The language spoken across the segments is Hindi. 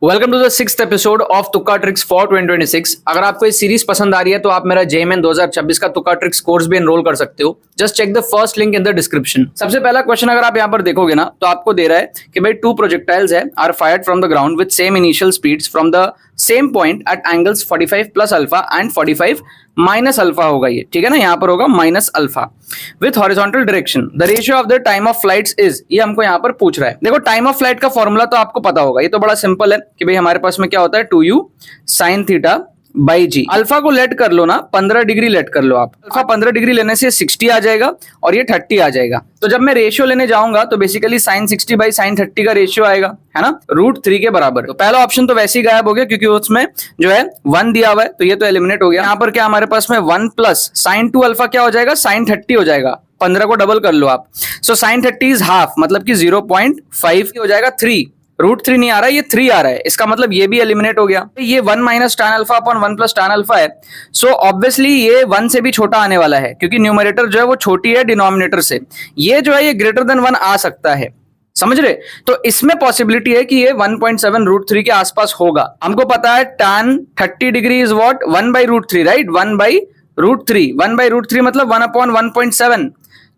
Welcome to the sixth episode of Tukka tricks for 2026। अगर आपको ये सीरीज पसंद आ रही है तो आप मेरा जेएमएन 2026 का तुक्का ट्रिक्स कोर्स भी एनरोल कर सकते हो। Just check the first link in the description. सबसे पहला क्वेश्चन अगर आप यहाँ पर देखोगे ना तो आपको दे रहा है कि भाई टू प्रोजेक्टाइल्स है are fired from the ground with same initial speeds from the same point at angles 45 plus alpha and 45 minus alpha होगा ये, ठीक है ना। यहाँ पर होगा minus alpha with horizontal direction. The ratio of the time of flights is, ये हमको यहाँ पर पूछ रहा है। देखो टाइम ऑफ फ्लाइट का फॉर्मूला तो आपको पता होगा, ये तो बड़ा सिंपल है कि भाई हमारे पास में क्या होता है 2u sin theta by g. Alpha को लेट कर लो ना, 15 डिग्री लेट कर लो आप। अल्फा 15 डिग्री लेने से 60 आ जाएगा और ये 30 आ जाएगा। तो जब मैं रेशियो लेने जाऊंगा तो बेसिकली sin 60 बाई sin 30 का रेशियो आएगा, है ना, √3 के बराबर। तो पहला ऑप्शन तो वैसे ही गायब हो गया क्योंकि उसमें जो है 1 दिया हुआ है, तो ये तो एलिमिनेट हो गया। यहाँ पर क्या हमारे पास में 1 प्लस sin 2 अल्फा क्या हो जाएगा, sin 30 हो जाएगा। 15 को डबल कर लो आप, सो sin 30 इज हाफ, मतलब कि 0.5 हो जाएगा 3। √3 नहीं आ रहा है, ये 3 आ रहा है, इसका मतलब ये भी एलिमिनेट हो गया। ये 1 minus tan alpha upon 1 plus tan alpha है, सो ऑब्वियसली ये 1 से भी छोटा आने वाला है क्योंकि न्यूमरेटर जो है वो छोटी है डिनोमिनेटर से। ये जो है ये ग्रेटर देन 1 आ सकता है, समझ रहे। तो इसमें पॉसिबिलिटी है कि ये 1.7 √3 के आसपास होगा। हमको पता है tan 30 degree is what 1 by √3, right. 1 by √3, 1 by √3 मतलब 1 अपॉन 1.7।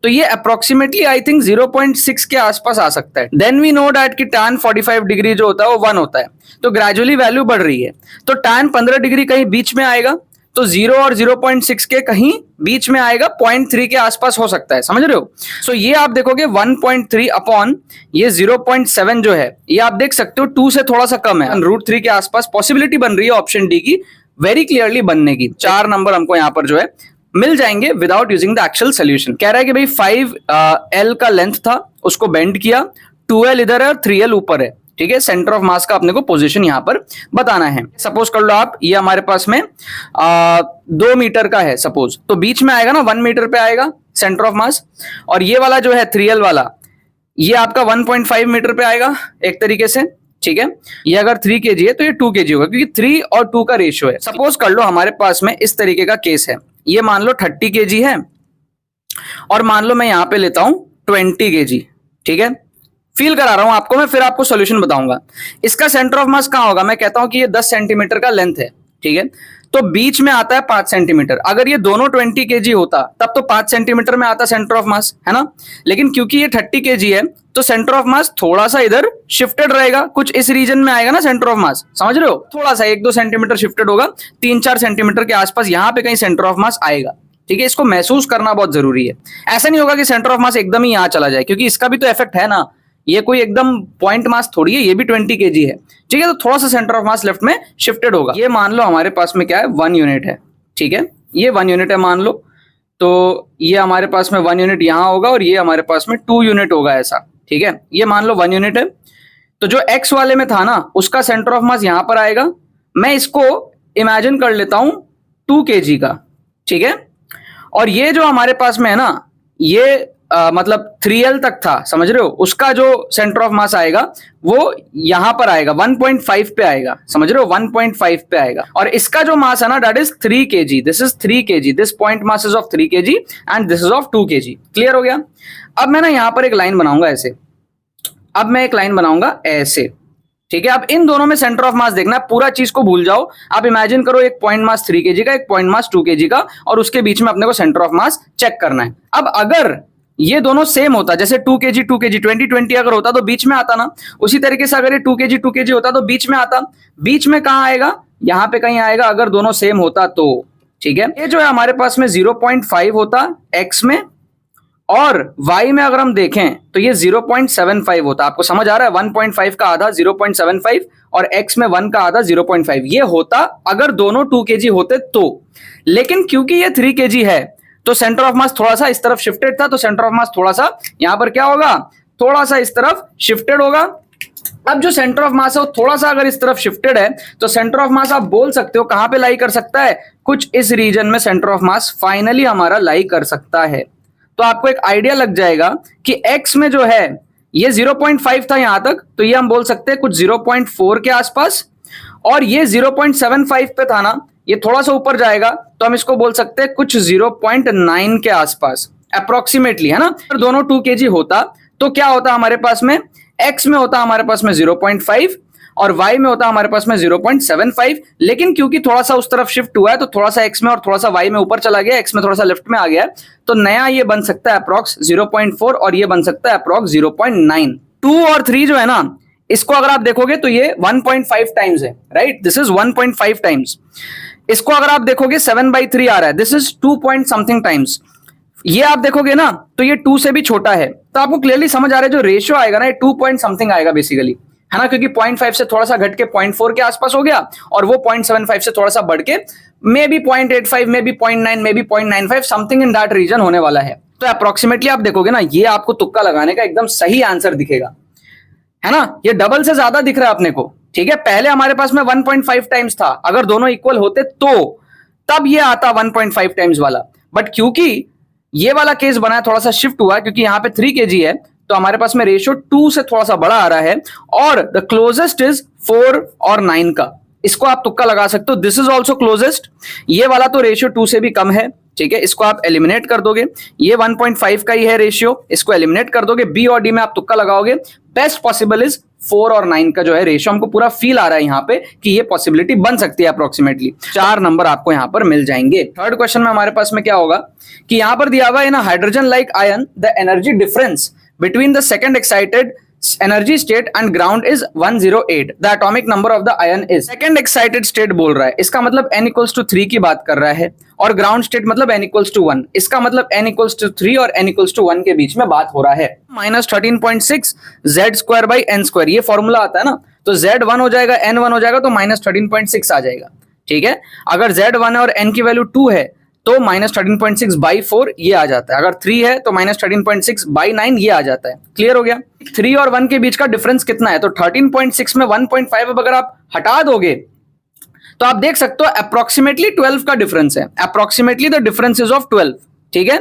तो ये अप्रोक्सीमेटली आई थिंक 0.6 के आसपास आ सकता है। देन वी नो डैट कि tan 45 डिग्री जो होता है वो 1 होता है, तो ग्रेजुअली वैल्यू बढ़ रही है। तो tan 15 डिग्री कहीं बीच में आएगा, तो 0 और 0.6 के कहीं बीच में आएगा, 0.3 के आसपास हो सकता है, समझ रहे हो। सो ये आप देखोगे 1.3 अपॉन ये 0.7 जो है ये आप देख सकते हो 2 से थोड़ा सा कम है, √3 के आसपास पॉसिबिलिटी बन रही है ऑप्शन डी की वेरी क्लियरली बनने की। 4 नंबर हमको यहाँ पर जो है मिल जाएंगे without using the actual solution. कह रहा है कि भाई 5L का लेंथ था, उसको बेंड किया, 2L इधर है और 3L ऊपर है, ठीक है। सेंटर ऑफ मास का अपने को पोजीशन यहां पर बताना है। सपोज कर लो आप ये हमारे पास में 2 मीटर का है सपोज, तो बीच में आएगा ना 1 मीटर पे आएगा सेंटर ऑफ मास, और ये वाला जो है 3L वाला ये आपका 1.5 मीटर पे आएगा एक तरीके से, ठीक है। ये अगर 3 kg है तो ये 2 kg होगा क्योंकि 3 और 2 का रेशियो है। सपोज कर लो हमारे पास में इस तरीके का केस है, ये मान लो 30 kg है और मान लो मैं यहां पे लेता हूं 20 kg, ठीक है। फील करा रहा हूं आपको मैं, फिर आपको सॉल्यूशन बताऊंगा। इसका सेंटर ऑफ मास कहां होगा, मैं कहता हूं कि ये 10 सेंटीमीटर का लेंथ है, ठीक है। तो बीच में आता है 5 सेंटीमीटर। अगर ये दोनों 20 kg होता तब तो 5 सेंटीमीटर में आता सेंटर ऑफ मास, है ना। लेकिन क्योंकि ये 30 kg है तो सेंटर ऑफ मास थोड़ा सा इधर शिफ्टेड रहेगा, कुछ इस रीजन में आएगा ना सेंटर ऑफ मास, समझ रहे हो। थोड़ा सा 1-2 सेंटीमीटर शिफ्टेड होगा, 3-4 सेंटीमीटर के आसपास यहाँ पे कहीं सेंटर ऑफ मास आएगा, ठीक है। इसको महसूस करना बहुत जरूरी है। ऐसा नहीं होगा कि सेंटर ऑफ मास एकदम ही यहाँ चला जाए, क्योंकि इसका भी तो इफेक्ट है ना, ये कोई एकदम पॉइंट मास थोड़ी है, ये भी 20 kg है, ठीक है। तो थोड़ा सा सेंटर ऑफ मास लेफ्ट में शिफ्टेड होगा। ये मान लो हमारे पास में क्या है 1 यूनिट है, ठीक है। ये 1 यूनिट है मान लो, तो ये हमारे पास में 1 यूनिट यहाँ होगा और ये हमारे पास में 2 यूनिट होगा ऐसा, ठीक है। ये मान लो 1 यूनिट है, तो जो x वाले में था ना उसका सेंटर ऑफ मास यहां पर आएगा। मैं इसको इमेजिन कर लेता हूं 2 kg का, ठीक है। और ये जो हमारे पास में है ना ये मतलब 3L तक था, समझ रहे हो, उसका जो सेंटर ऑफ मास आएगा वो यहां पर आएगा 1.5 पे आएगा, समझ रहे हो, 1.5 पे आएगा। और इसका जो मास है ना that is 3 kg, this is 3 kg, this point mass is of 3 kg and this is of 2 kg। Clear हो गया। अब मैं ना यहां पर एक लाइन बनाऊंगा ऐसे, अब मैं एक लाइन बनाऊंगा ऐसे, ठीक है। अब इन दोनों में सेंटर ऑफ मास देखना है, पूरा चीज को भूल जाओ। आप इमेजिन करो एक पॉइंट मास 3 kg का, एक पॉइंट मास 2 kg का, और उसके बीच में अपने को सेंटर ऑफ मास चेक करना है। अब अगर ये दोनों सेम होता, जैसे 2 kg 20 अगर होता तो बीच में आता ना, उसी तरीके से अगर ये 2 kg होता तो बीच में आता। बीच में कहां आएगा, यहां पे कहीं आएगा अगर दोनों सेम होता तो, ठीक है। ये जो है हमारे पास में 0.5 होता x में, और y में अगर हम देखें तो ये 0.75 होता। आपको समझ आ रहा है, 1.5 का आधा 0.75 और x में 1 का आधा 0.5 ये होता अगर दोनों 2 kg होते तो। लेकिन क्योंकि ये 3 kg है तो सेंटर ऑफ मास थोड़ा सा इस तरफ शिफ्टेड था, तो सेंटर ऑफ मास थोड़ा सा यहां पर क्या होगा, थोड़ा सा इस तरफ शिफ्टेड होगा। अब जो सेंटर ऑफ मास है वो थोड़ा सा अगर इस तरफ शिफ्टेड है तो सेंटर ऑफ मास आप बोल सकते हो कहां पे लाई कर सकता है, कुछ इस रीजन में सेंटर ऑफ मास फाइनली हमारा लाई कर सकता है। तो आपको एक आइडिया लग जाएगा कि x में जो है ये 0.5 था यहां तक, तो ये हम बोल सकते हैं कुछ 0.4 के आसपास, और ये 0.75 पे था ना, ये थोड़ा सा ऊपर जाएगा तो हम इसको बोल सकते हैं कुछ 0.9 के आसपास अप्रोक्सीमेटली, है ना। अगर दोनों 2 kg होता तो क्या होता हमारे पास में, x में होता हमारे पास में 0.5 और y में होता हमारे पास में 0.75, लेकिन क्योंकि थोड़ा सा उस तरफ शिफ्ट हुआ है तो थोड़ा सा x में और थोड़ा सा y में ऊपर चला गया, x में थोड़ा सा लेफ्ट में आ गया है, तो नया ये बन सकता है अप्रॉक्स 0.4 और ये बन सकता है अप्रॉक्स 0.9। 2 और 3 जो है ना, इसको अगर आप देखोगे तो ये 1.5 टाइम्स है, राइट, दिस इज 1.5 टाइम्स। इसको अगर आप देखोगे 7/3 आ रहा है, this is 2 point something times. ये आप देखोगे ना तो ये 2 से भी छोटा है, तो आपको क्लियरली समझ आ रहा है जो रेशियो आएगा ना ये 2 पॉइंट समथिंग आएगा बेसिकली, है ना, क्योंकि 0.5 से थोड़ा सा घट के 0.4 के आसपास हो गया और वो 0.75 से थोड़ा सा बढ़ के maybe 0.85, maybe 0.9, maybe 0.95 something in that region होने वाला है। तो अप्रोक्सीमेटली आप देखोगे ना, ये आपको तुक्का लगाने का एकदम सही आंसर दिखेगा, है ना, ये डबल से ज्यादा दिख रहा है अपने को, ठीक है। पहले हमारे पास में 1.5 टाइम्स था, अगर दोनों इक्वल होते तो तब ये आता 1.5 टाइम्स वाला, बट क्योंकि ये वाला केस बना है, थोड़ा सा शिफ्ट हुआ क्योंकि यहाँ पे 3 kg है, तो हमारे पास में रेशियो 2 से थोड़ा सा बड़ा आ रहा है और द क्लोजेस्ट इज 4 और 9 का। इसको आप तुक्का लगा सकते हो, दिस इज ऑल्सो क्लोजेस्ट। ये वाला तो रेशियो 2 से भी कम है, ठीक है, इसको आप एलिमिनेट कर दोगे। ये 1.5 का ही है रेशियो, इसको एलिमिनेट कर दोगे। बी और डी में आप तुक्का लगाओगे, बेस्ट पॉसिबल इज 4 और 9 का जो है रेशियो। हमको पूरा फील आ रहा है यहाँ पे कि ये पॉसिबिलिटी बन सकती है अप्रोक्सीमेटली। 4 नंबर आपको यहाँ पर मिल जाएंगे। थर्ड क्वेश्चन में हमारे पास में क्या होगा कि यहाँ पर दिया हुआ है ना, hydrogen like ion the energy difference between the second excited energy state and ground is 108, the atomic number of the ion is। second excited state बोल रहा है, इसका मतलब n equals to 3 की बात कर रहा है, और ground state मतलब n equals to 1, इसका मतलब n equals to 3 और n equals to 1 के बीच में बात हो रहा है। -13.6 z square by n square, ये फॉर्मूला आता है ना, तो z 1 हो जाएगा, n 1 हो जाएगा, तो -13.6 आ जाएगा, ठीक है। अगर z 1 है और n की वैल्यू 2 है तो -13.6 by 4 ये आ जाता है, अगर 3 है तो -13.6 by 9 ये आ जाता है। क्लियर हो गया। 3 और 1 के बीच का डिफरेंस कितना है, तो 13.6 में 1.5 अगर आप हटा दोगे तो आप देख सकते हो अप्रोक्सीमेटली 12 का डिफरेंस है, approximately the difference is of 12, ठीक है।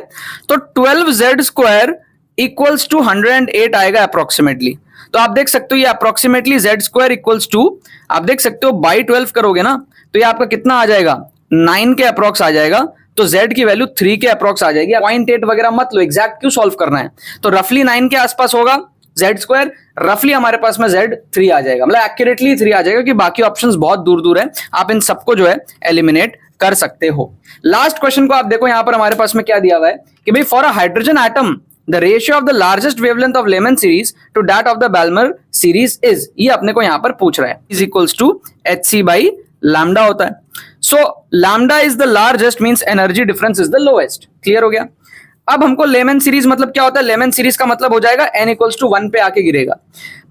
तो 12z स्क्वायर इक्वल्स टू 108 आएगा अप्रोक्सीमेटली। तो आप देख सकते हो ये approximately z square equals to, आप देख सकते हो बाई 12 करोगे ना तो ये आपका कितना आ जाएगा, 9 के अप्रोक्स आ जाएगा, तो z की वैल्यू 3 के अप्रोक्स आ जाएगी। 0.8 वगैरह मत लो, एग्जैक्ट क्यों सॉल्व करना है, तो रफली 9 के आसपास होगा z स्क्वायर, रफली हमारे पास में z 3 आ जाएगा, मतलब एक्यूरेटली 3 आ जाएगा, कि बाकी ऑप्शंस बहुत दूर दूर है, आप इन सबको जो है एलिमिनेट कर सकते हो। लास्ट क्वेश्चन को आप देखो, यहां पर हमारे पास में क्या दिया हुआ है कि भाई for a hydrogen atom the ratio of the largest wavelength of Lyman series to that of the Balmer series is, ये अपने को यहां पर पूछ रहा है, is equals to hc by lambda होता है। So lambda is the largest means energy difference is the lowest. Clear हो गया। अब हमको लेमन सीरीज मतलब क्या होता है, लेमन सीरीज का मतलब हो जाएगा n इक्वल्स टू 1 पे आके गिरेगा,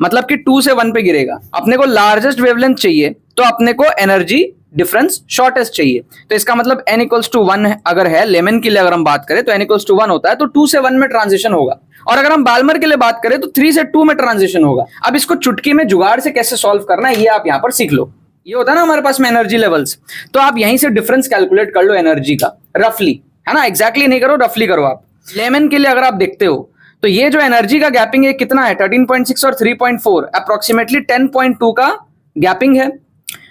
मतलब कि 2 से 1 पे गिरेगा। अपने को लार्जेस्ट वेवलेंथ चाहिए तो अपने को एनर्जी डिफरेंस शॉर्टेस्ट चाहिए, तो इसका मतलब n इक्वल्स टू 1 अगर है लेमन के लिए, अगर हम बात करें तो n इक्वल्स टू 1 होता है, तो 2 से 1 में ट्रांजिशन होगा, और अगर हम बाल्मर के लिए बात करें तो 3 से 2 में ट्रांजिशन होगा। अब इसको चुटकी में जुगाड़ से कैसे सॉल्व करना है ये आप यहां पर सीख लो। ये होता है ना हमारे पास में एनर्जी लेवल्स, तो आप यहीं से डिफरेंस कैलकुलेट कर लो एनर्जी का रफली, है ना, एग्जैक्टली नहीं करो, रफली करो आप। लेमन के लिए अगर आप देखते हो तो ये जो एनर्जी का गैपिंग है कितना है, 13.6 और 3.4, अप्रोक्सीमेटली 10.2 का गैपिंग है।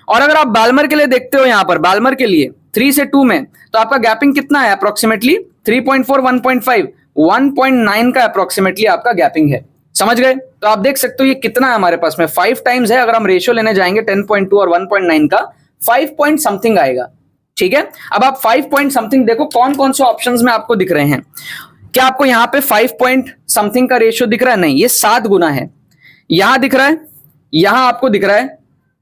और अगर आप बाल्मर के लिए देखते हो, यहां पर बाल्मर के लिए 3 से 2 में, तो आपका गैपिंग कितना है, अप्रोक्सीमेटली 3.4, 1.5, 1.9 का अप्रोक्सीमेटली आपका गैपिंग है। समझ गए। तो आप देख सकते हो ये कितना है हमारे पास में 5 टाइम्स है। अगर हम रेशियो लेने जाएंगे 10.2 और 1.9 का 5 पॉइंट समथिंग आएगा। ठीक है, अब आप 5 पॉइंट समथिंग देखो कौन कौन से ऑप्शंस में आपको दिख रहे हैं। क्या आपको यहां पे 5 पॉइंट समथिंग का रेशियो दिख रहा है? नहीं, ये 7 गुना है। यहां दिख रहा है, यहां आपको दिख रहा है,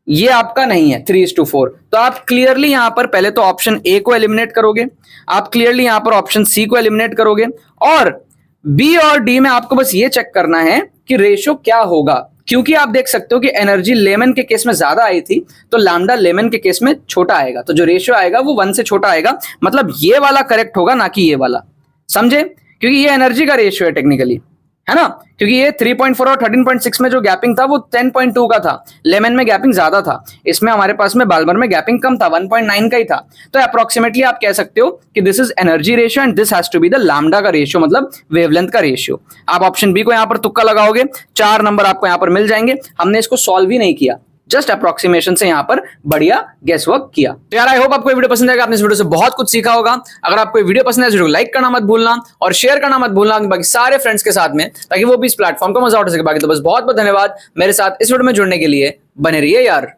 ये आपका नहीं है 3:4। तो आप क्लियरली यहां पर पहले तो ऑप्शन ए को एलिमिनेट करोगे, आप क्लियरली यहां पर ऑप्शन सी को एलिमिनेट करोगे, और बी और डी में आपको बस ये चेक करना है कि रेशियो क्या होगा। क्योंकि आप देख सकते हो कि एनर्जी लेमन के केस में ज्यादा आई थी तो लैम्डा लेमन के केस में छोटा आएगा, तो जो रेशियो आएगा वो 1 से छोटा आएगा। मतलब ये वाला करेक्ट होगा, ना कि ये वाला। समझे? क्योंकि ये एनर्जी का रेशियो है टेक्निकली, है ना। क्योंकि ये 3.4 और 13.6 में जो गैपिंग था वो 10.2 का था, लेमन में गैपिंग ज्यादा था, इसमें हमारे पास में बाल्मर में गैपिंग कम था, 1.9 का ही था। तो अप्रोक्सीमेटली आप कह सकते हो कि this is energy ratio and this has to be the lambda का रेशियो, मतलब वेवलेंथ का रेशियो। आप ऑप्शन बी को यहां पर तुक्का लगाओगे, 4 नंबर आपको यहां पर मिल जाएंगे। हमने इसको सॉल्व ही नहीं किया, जस्ट अप्रोक्सीमेशन से यहाँ पर बढ़िया गेस वर्क किया। तो यार आई होप आपको वीडियो पसंद आएगा, आपने इस वीडियो से बहुत कुछ सीखा होगा। अगर आपको वीडियो पसंद है, वीडियो को लाइक करना मत भूलना और शेयर करना मत भूलना बाकी सारे फ्रेंड्स के साथ में, ताकि वो भी इस प्लेटफॉर्म को मजा उठा सके। बाकी तो बस बहुत बहुत धन्यवाद मेरे साथ इस वीडियो में जुड़ने के लिए, बने रहिए यार।